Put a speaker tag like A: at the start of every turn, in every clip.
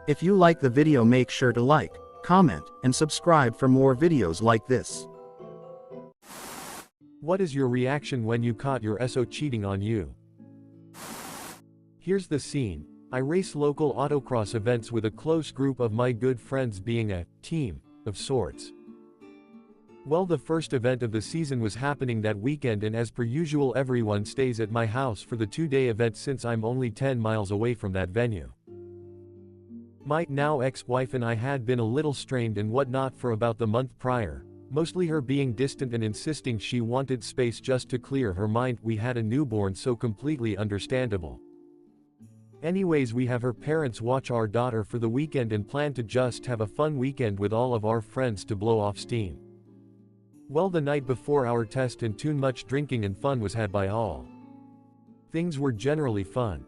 A: If you like the video, make sure to like, comment, and subscribe for more videos like this.
B: What is your reaction when you caught your SO cheating on you? Here's the scene. I race local autocross events with a close group of my good friends, being a team of sorts. Well, the first event of the season was happening that weekend, and as per usual everyone stays at my house for the 2-day event since I'm only 10 miles away from that venue. My now ex-wife and I had been a little strained and whatnot for about the month prior, mostly her being distant and insisting she wanted space just to clear her mind. We had a newborn, so completely understandable. Anyways, we have her parents watch our daughter for the weekend and plan to just have a fun weekend with all of our friends to blow off steam. Well, the night before our test and tune, much drinking and fun was had by all. Things were generally fun.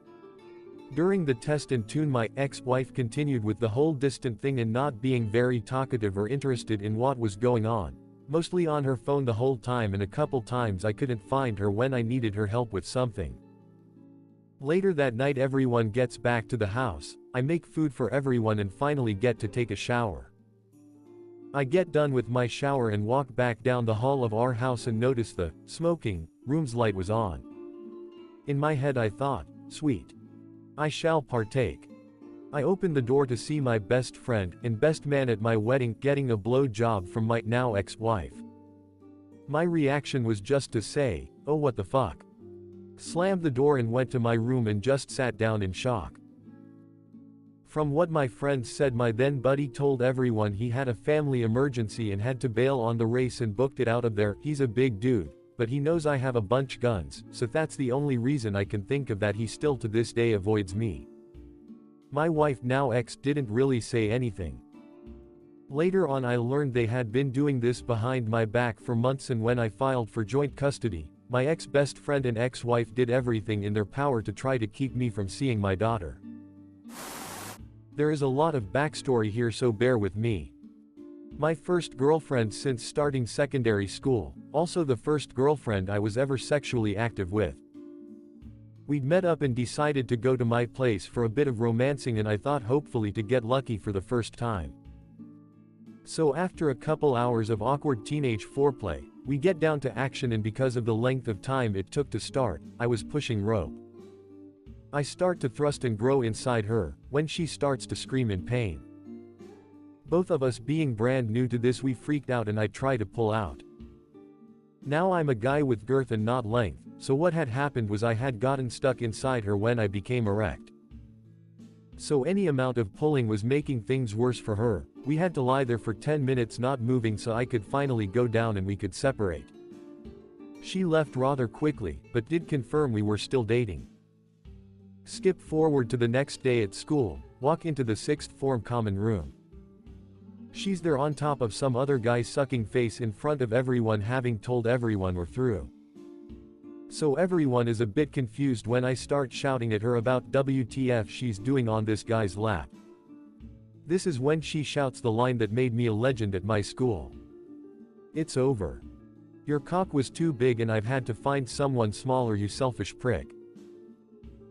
B: During the test and tune, my ex-wife continued with the whole distant thing and not being very talkative or interested in what was going on, mostly on her phone the whole time, and a couple times I couldn't find her when I needed her help with something. Later that night, everyone gets back to the house, I make food for everyone and finally get to take a shower. I get done with my shower and walk back down the hall of our house and notice the smoking room's light was on. In my head I thought, sweet, I shall partake. I opened the door to see my best friend and best man at my wedding getting a blow job from my now ex-wife. My reaction was just to say, oh, what the fuck. Slammed the door and went to my room and just sat down in shock. From what my friends said, my then buddy told everyone he had a family emergency and had to bail on the race and booked it out of there. He's a big dude, but he knows I have a bunch guns, so that's the only reason I can think of that he still to this day avoids me. My wife, now ex, didn't really say anything. Later on I learned they had been doing this behind my back for months, and when I filed for joint custody, my ex-best friend and ex-wife did everything in their power to try to keep me from seeing my daughter. There is a lot of backstory here, so bear with me. My first girlfriend since starting secondary school, also the first girlfriend I was ever sexually active with. We'd met up and decided to go to my place for a bit of romancing, and I thought hopefully to get lucky for the first time. So after a couple hours of awkward teenage foreplay, we get down to action, and because of the length of time it took to start, I was pushing rope. I start to thrust and grow inside her, when she starts to scream in pain. Both of us being brand new to this, we freaked out and I try to pull out. Now I'm a guy with girth and not length, so what had happened was I had gotten stuck inside her when I became erect. So any amount of pulling was making things worse for her. We had to lie there for 10 minutes not moving so I could finally go down and we could separate. She left rather quickly, but did confirm we were still dating. Skip forward to the next day at school, walk into the sixth form common room. She's there on top of some other guy sucking face in front of everyone, having told everyone we're through. So everyone is a bit confused when I start shouting at her about WTF she's doing on this guy's lap. This is when she shouts the line that made me a legend at my school. It's over. Your cock was too big and I've had to find someone smaller, you selfish prick.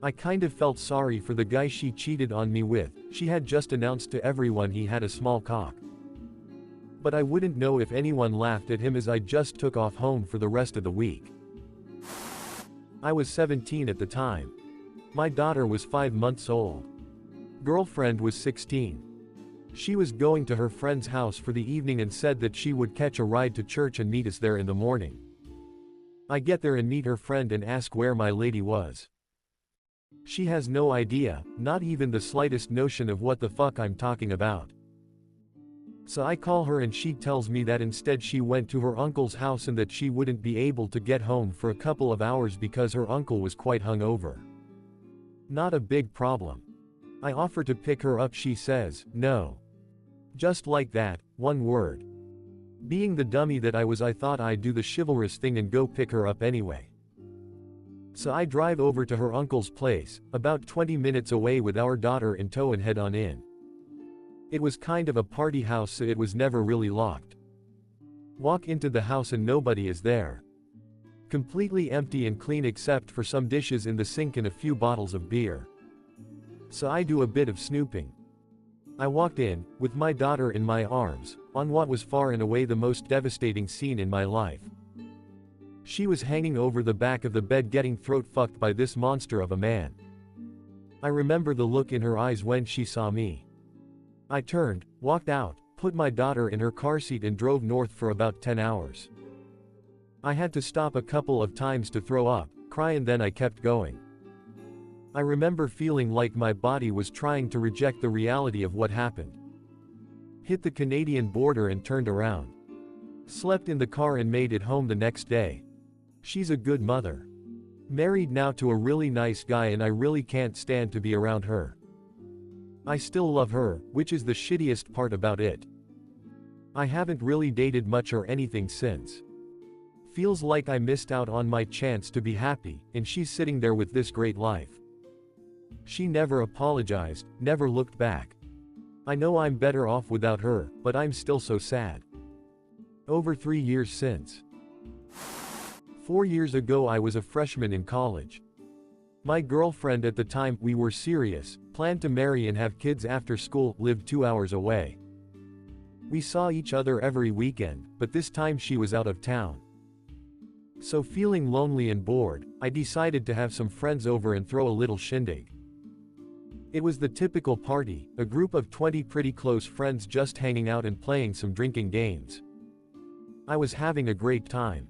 B: I kind of felt sorry for the guy she cheated on me with. She had just announced to everyone he had a small cock. But I wouldn't know if anyone laughed at him, as I just took off home for the rest of the week. I was 17 at the time. My daughter was 5 months old. Girlfriend was 16. She was going to her friend's house for the evening and said that she would catch a ride to church and meet us there in the morning. I get there and meet her friend and ask where my lady was. She has no idea, not even the slightest notion of what the fuck I'm talking about. So I call her and she tells me that instead she went to her uncle's house and that she wouldn't be able to get home for a couple of hours because her uncle was quite hungover. Not a big problem. I offer to pick her up, she says, no. Just like that, one word. Being the dummy that I was, I thought I'd do the chivalrous thing and go pick her up anyway. So I drive over to her uncle's place, about 20 minutes away, with our daughter in tow and head on in. It was kind of a party house, so it was never really locked. Walk into the house and nobody is there. Completely empty and clean except for some dishes in the sink and a few bottles of beer. So I do a bit of snooping. I walked in, with my daughter in my arms, on what was far and away the most devastating scene in my life. She was hanging over the back of the bed getting throat fucked by this monster of a man. I remember the look in her eyes when she saw me. I turned, walked out, put my daughter in her car seat and drove north for about 10 hours. I had to stop a couple of times to throw up, cry, and then I kept going. I remember feeling like my body was trying to reject the reality of what happened. Hit the Canadian border and turned around. Slept in the car and made it home the next day. She's a good mother. Married now to a really nice guy, and I really can't stand to be around her. I still love her, which is the shittiest part about it. I haven't really dated much or anything since. Feels like I missed out on my chance to be happy, and she's sitting there with this great life. She never apologized, never looked back. I know I'm better off without her, but I'm still so sad. Over 3 years since. 4 years ago I was a freshman in college. My girlfriend at the time, we were serious, planned to marry and have kids after school, lived 2 hours away. We saw each other every weekend, but this time she was out of town. So feeling lonely and bored, I decided to have some friends over and throw a little shindig. It was the typical party, a group of 20 pretty close friends just hanging out and playing some drinking games. I was having a great time.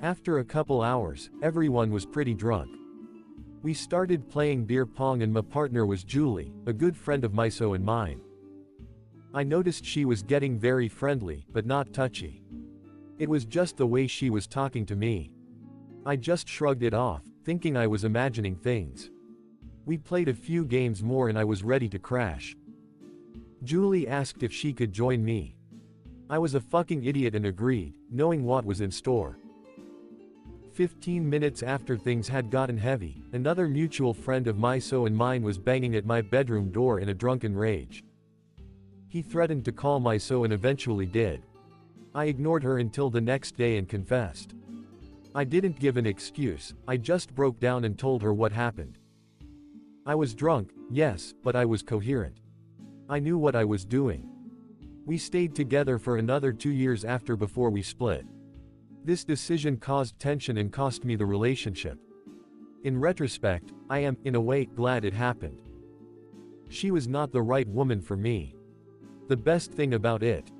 B: After a couple hours, everyone was pretty drunk. We started playing beer pong and my partner was Julie, a good friend of Miso and mine. I noticed she was getting very friendly, but not touchy. It was just the way she was talking to me. I just shrugged it off, thinking I was imagining things. We played a few games more and I was ready to crash. Julie asked if she could join me. I was a fucking idiot and agreed, knowing what was in store. 15 minutes after things had gotten heavy, another mutual friend of Miso and mine was banging at my bedroom door in a drunken rage. He threatened to call Miso and eventually did. I ignored her until the next day and confessed. I didn't give an excuse, I just broke down and told her what happened. I was drunk, yes, but I was coherent. I knew what I was doing. We stayed together for another 2 years after before we split. This decision caused tension and cost me the relationship. In retrospect, I am, in a way, glad it happened. She was not the right woman for me. The best thing about it,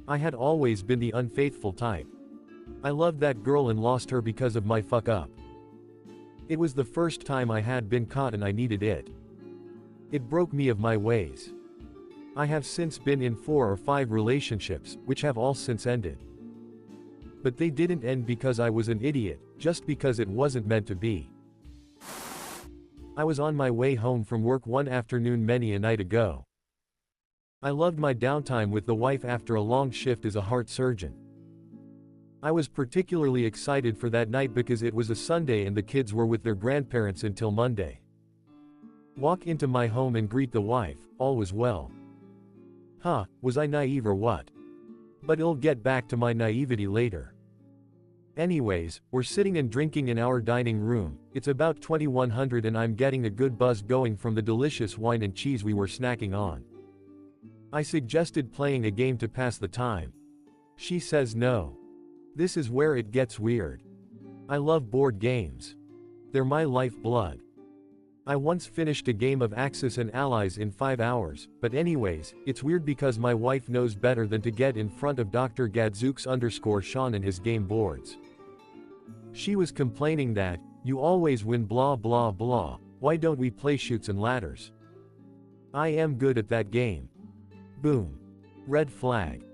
B: I had always been the unfaithful type. I loved that girl and lost her because of my fuck up. It was the first time I had been caught and I needed it. It broke me of my ways. I have since been in 4 or 5 relationships, which have all since ended. But they didn't end because I was an idiot, just because it wasn't meant to be. I was on my way home from work one afternoon many a night ago. I loved my downtime with the wife after a long shift as a heart surgeon. I was particularly excited for that night because it was a Sunday and the kids were with their grandparents until Monday. Walk into my home and greet the wife, all was well. Was I naive or what? But I'll get back to my naivety later. Anyways, we're sitting and drinking in our dining room, it's about 2100 and I'm getting a good buzz going from the delicious wine and cheese we were snacking on. I suggested playing a game to pass the time. She says no. This is where it gets weird. I love board games. They're my lifeblood. I once finished a game of Axis and Allies in 5 hours, but anyways, it's weird because my wife knows better than to get in front of Dr. Gadzooks_Sean and his game boards. She was complaining that, you always win blah blah blah, why don't we play Chutes and Ladders? I am good at that game. Boom. Red flag.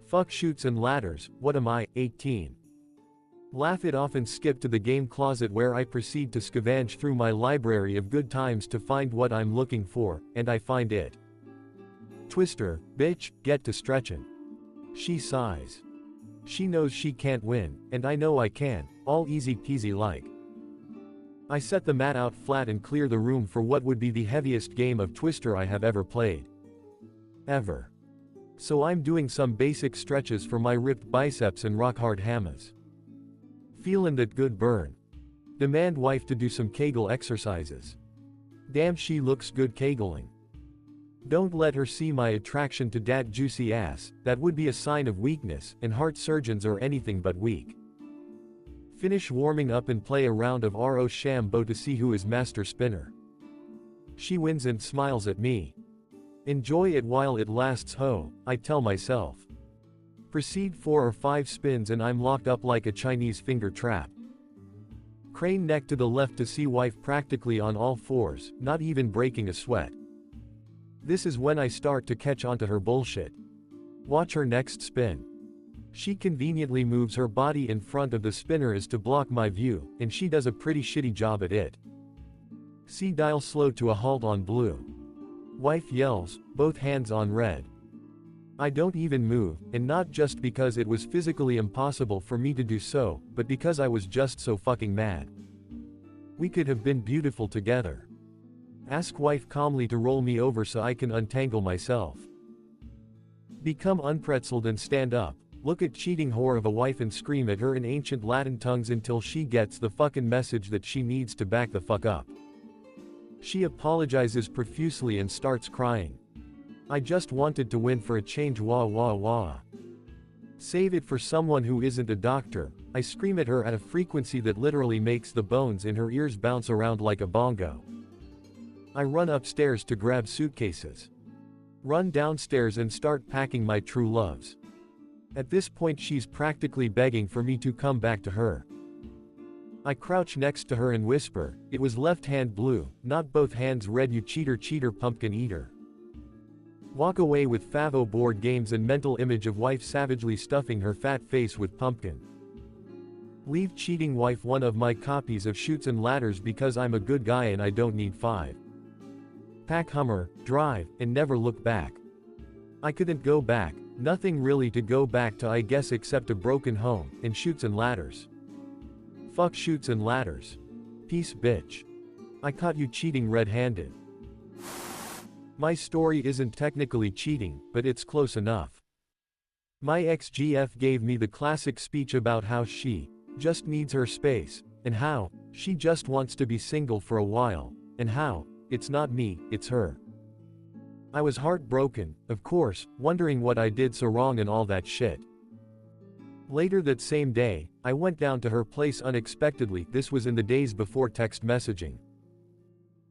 B: Fuck Chutes and Ladders, what am I, 18? Laugh it off and skip to the game closet where I proceed to scavenge through my library of good times to find what I'm looking for, and I find it. Twister, bitch, get to stretchin'. She sighs. She knows she can't win, and I know I can, all easy peasy like. I set the mat out flat and clear the room for what would be the heaviest game of Twister I have ever played. Ever. So I'm doing some basic stretches for my ripped biceps and rock hard hammas. Feelin' that good burn. Demand wife to do some Kegel exercises. Damn, she looks good Kegeling. Don't let her see my attraction to dat juicy ass, that would be a sign of weakness, and heart surgeons are anything but weak. Finish warming up and play a round of Rochambeau to see who is master spinner. She wins and smiles at me. Enjoy it while it lasts ho, I tell myself. Proceed 4 or 5 spins and I'm locked up like a Chinese finger trap. Crane neck to the left to see wife practically on all fours, not even breaking a sweat. This is when I start to catch onto her bullshit. Watch her next spin. She conveniently moves her body in front of the spinner as to block my view, and she does a pretty shitty job at it. See dial slow to a halt on blue. Wife yells, both hands on red. I don't even move, and not just because it was physically impossible for me to do so, but because I was just so fucking mad. We could have been beautiful together. Ask wife calmly to roll me over so I can untangle myself. Become unpretzeled and stand up. Look at cheating whore of a wife and scream at her in ancient Latin tongues until she gets the fucking message that she needs to back the fuck up. She apologizes profusely and starts crying. I just wanted to win for a change, wah wah wah. Save it for someone who isn't a doctor, I scream at her at a frequency that literally makes the bones in her ears bounce around like a bongo. I run upstairs to grab suitcases. Run downstairs and start packing my true loves. At this point she's practically begging for me to come back to her. I crouch next to her and whisper, it was left hand blue, not both hands red, you cheater cheater pumpkin eater. Walk away with Favo board games and mental image of wife savagely stuffing her fat face with pumpkin. Leave cheating wife one of my copies of Chutes and Ladders because I'm a good guy and I don't need 5. Pack Hummer, drive, and never look back. I couldn't go back, nothing really to go back to I guess except a broken home, and Chutes and Ladders. Fuck Chutes and Ladders. Peace bitch. I caught you cheating red-handed. My story isn't technically cheating, but it's close enough. My ex-GF gave me the classic speech about how she just needs her space, and how she just wants to be single for a while, and how it's not me, it's her. I was heartbroken, of course, wondering what I did so wrong and all that shit. Later that same day, I went down to her place unexpectedly. This was in the days before text messaging.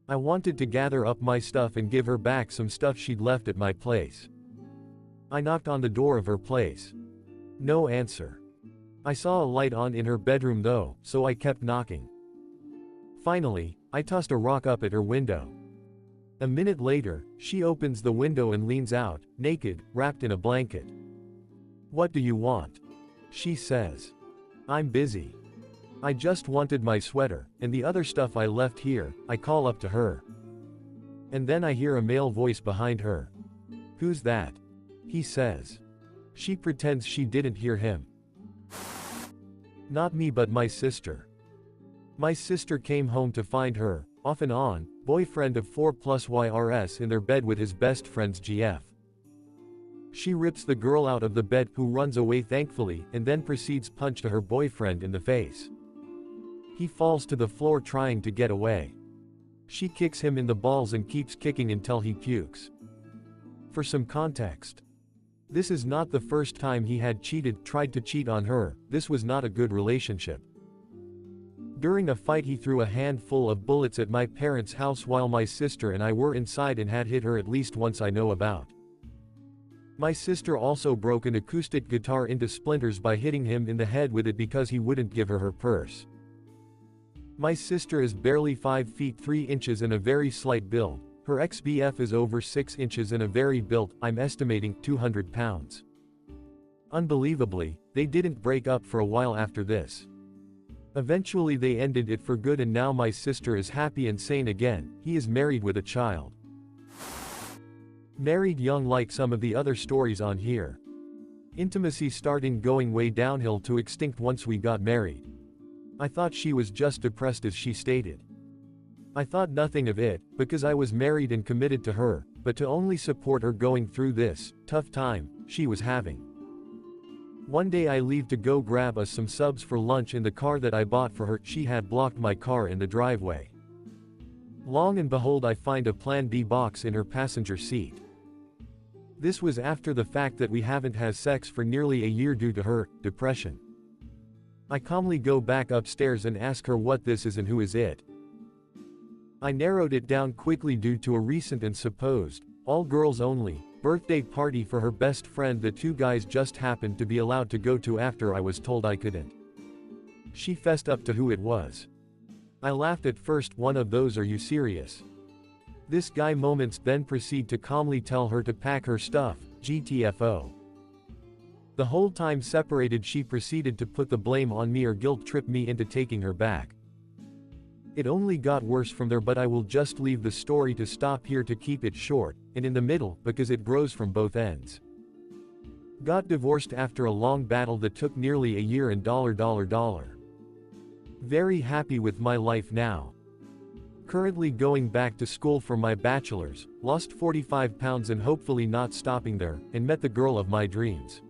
B: I wanted to gather up my stuff and give her back some stuff she'd left at my place. I knocked on the door of her place. No answer. I saw a light on in her bedroom though, so I kept knocking. Finally, I tossed a rock up at her window. A minute later, she opens the window and leans out, naked, wrapped in a blanket. What do you want? She says. I'm busy. I just wanted my sweater, and the other stuff I left here. I call up to her. And then I hear a male voice behind her. Who's that? He says. She pretends she didn't hear him. Not me but my sister. My sister came home to find her, off and on, boyfriend of 4+ YRS in their bed with his best friend's GF. She rips the girl out of the bed, who runs away thankfully, and then proceeds punch to her boyfriend in the face. He falls to the floor trying to get away. She kicks him in the balls and keeps kicking until he pukes. For some context, this is not the first time he had tried to cheat on her. This was not a good relationship. During a fight he threw a handful of bullets at my parents' house while my sister and I were inside and had hit her at least once I know about. My sister also broke an acoustic guitar into splinters by hitting him in the head with it because he wouldn't give her her purse. My sister is barely 5 feet 3 inches and a very slight build. Her ex-BF is over 6 inches and a very built, I'm estimating, 200 pounds. Unbelievably, they didn't break up for a while after this. Eventually they ended it for good and now my sister is happy and sane again. He is married with a child. Married young like some of the other stories on here. Intimacy started going way downhill to extinct once we got married. I thought she was just depressed as she stated. I thought nothing of it, because I was married and committed to her, but to only support her going through this tough time she was having. One day I leave to go grab us some subs for lunch in the car that I bought for her. She had blocked my car in the driveway. Long and behold I find a Plan B box in her passenger seat. This was after the fact that we haven't had sex for nearly a year due to her depression. I calmly go back upstairs and ask her what this is and who is it. I narrowed it down quickly due to a recent and supposed, all girls only, birthday party for her best friend that two guys just happened to be allowed to go to after I was told I couldn't. She fessed up to who it was. I laughed at first, one of those "are you serious?" This guy moments then proceed to calmly tell her to pack her stuff, GTFO. The whole time separated she proceeded to put the blame on me or guilt trip me into taking her back. It only got worse from there, but I will just leave the story to stop here to keep it short, and in the middle, because it grows from both ends. Got divorced after a long battle that took nearly a year and $. Very happy with my life now. Currently going back to school for my bachelor's, lost 45 pounds and hopefully not stopping there, and met the girl of my dreams.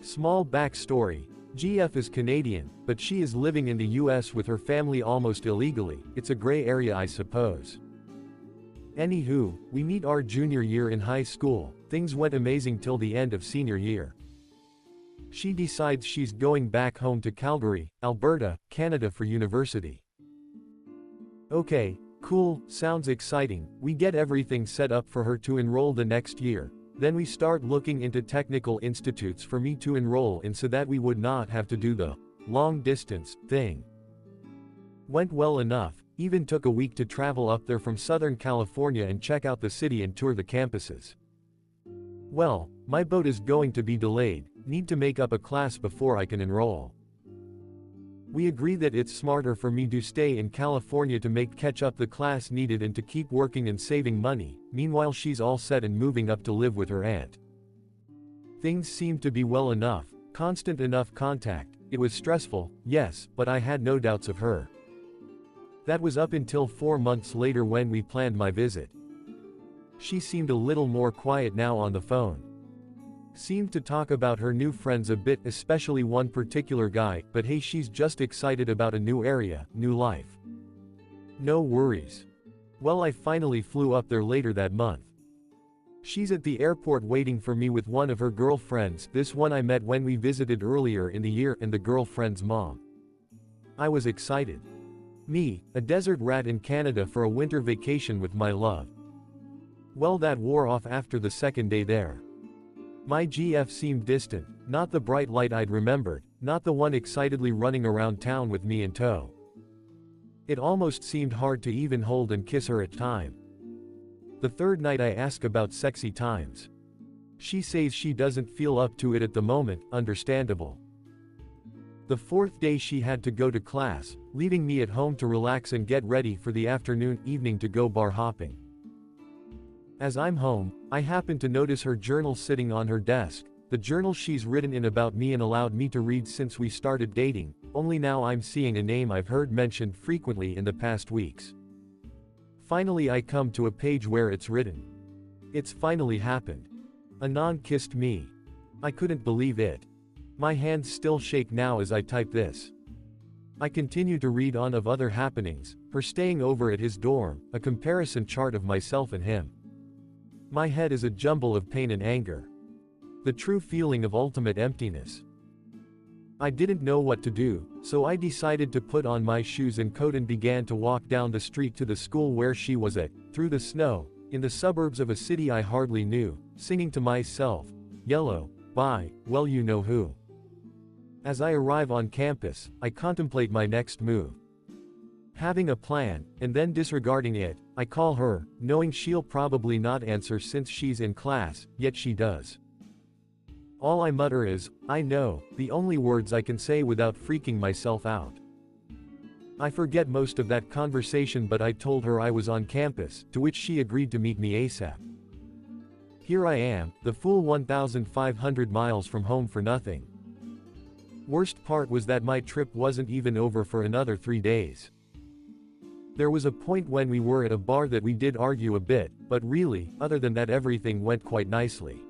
B: Small backstory. GF is Canadian, but she is living in the US with her family almost illegally. It's a gray area, I suppose. Anywho, we meet our junior year in high school. Things went amazing till the end of senior year. She decides she's going back home to Calgary, Alberta, Canada for university. Okay, cool, sounds exciting. We get everything set up for her to enroll the next year. Then we start looking into technical institutes for me to enroll in so that we would not have to do the long distance thing. Went well enough, even took a week to travel up there from Southern California and check out the city and tour the campuses. Well, my boat is going to be delayed, need to make up a class before I can enroll. We agree that it's smarter for me to stay in California to catch up the class needed and to keep working and saving money. Meanwhile she's all set and moving up to live with her aunt. Things seemed to be well enough, constant enough contact. It was stressful, yes, but I had no doubts of her. That was up until 4 months later when we planned my visit. She seemed a little more quiet now on the phone. Seemed to talk about her new friends a bit, especially one particular guy, but hey, she's just excited about a new area, new life. No worries. Well, I finally flew up there later that month. She's at the airport waiting for me with one of her girlfriends, this one I met when we visited earlier in the year, and the girlfriend's mom. I was excited. Me, a desert rat in Canada for a winter vacation with my love. Well, that wore off after the second day there. My GF seemed distant, not the bright light I'd remembered, not the one excitedly running around town with me in tow. It almost seemed hard to even hold and kiss her at time. The third night I ask about sexy times. She says she doesn't feel up to it at the moment, understandable. The fourth day she had to go to class, leaving me at home to relax and get ready for the evening to go bar hopping. As I'm home, I happen to notice her journal sitting on her desk, the journal she's written in about me and allowed me to read since we started dating, only now I'm seeing a name I've heard mentioned frequently in the past weeks. Finally I come to a page where it's written. It's finally happened. Anon kissed me. I couldn't believe it. My hands still shake now as I type this. I continue to read on of other happenings, her staying over at his dorm, a comparison chart of myself and him. My head is a jumble of pain and anger. The true feeling of ultimate emptiness. I didn't know what to do, so I decided to put on my shoes and coat and began to walk down the street to the school where she was at, through the snow, in the suburbs of a city I hardly knew, singing to myself, "Yellow, by, well you know who." As I arrive on campus, I contemplate my next move. Having a plan, and then disregarding it, I call her, knowing she'll probably not answer since she's in class, yet she does. All I mutter is, "I know," the only words I can say without freaking myself out. I forget most of that conversation, but I told her I was on campus, to which she agreed to meet me ASAP. Here I am, the full 1,500 miles from home for nothing. Worst part was that my trip wasn't even over for another 3 days. There was a point when we were at a bar that we did argue a bit, but really, other than that everything went quite nicely.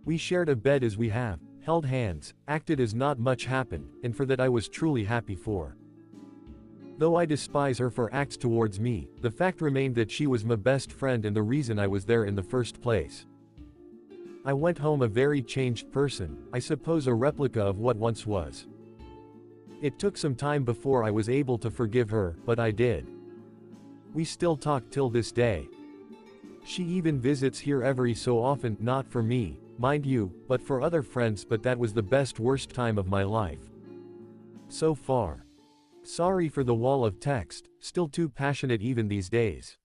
B: We shared a bed as we have, held hands, acted as not much happened, and for that I was truly happy for. Though I despise her for acts towards me, the fact remained that she was my best friend and the reason I was there in the first place. I went home a very changed person, I suppose a replica of what once was. It took some time before I was able to forgive her, but I did. We still talk till this day. She even visits here every so often, not for me, mind you, but for other friends, but that was the best worst time of my life. So far. Sorry for the wall of text, still too passionate even these days.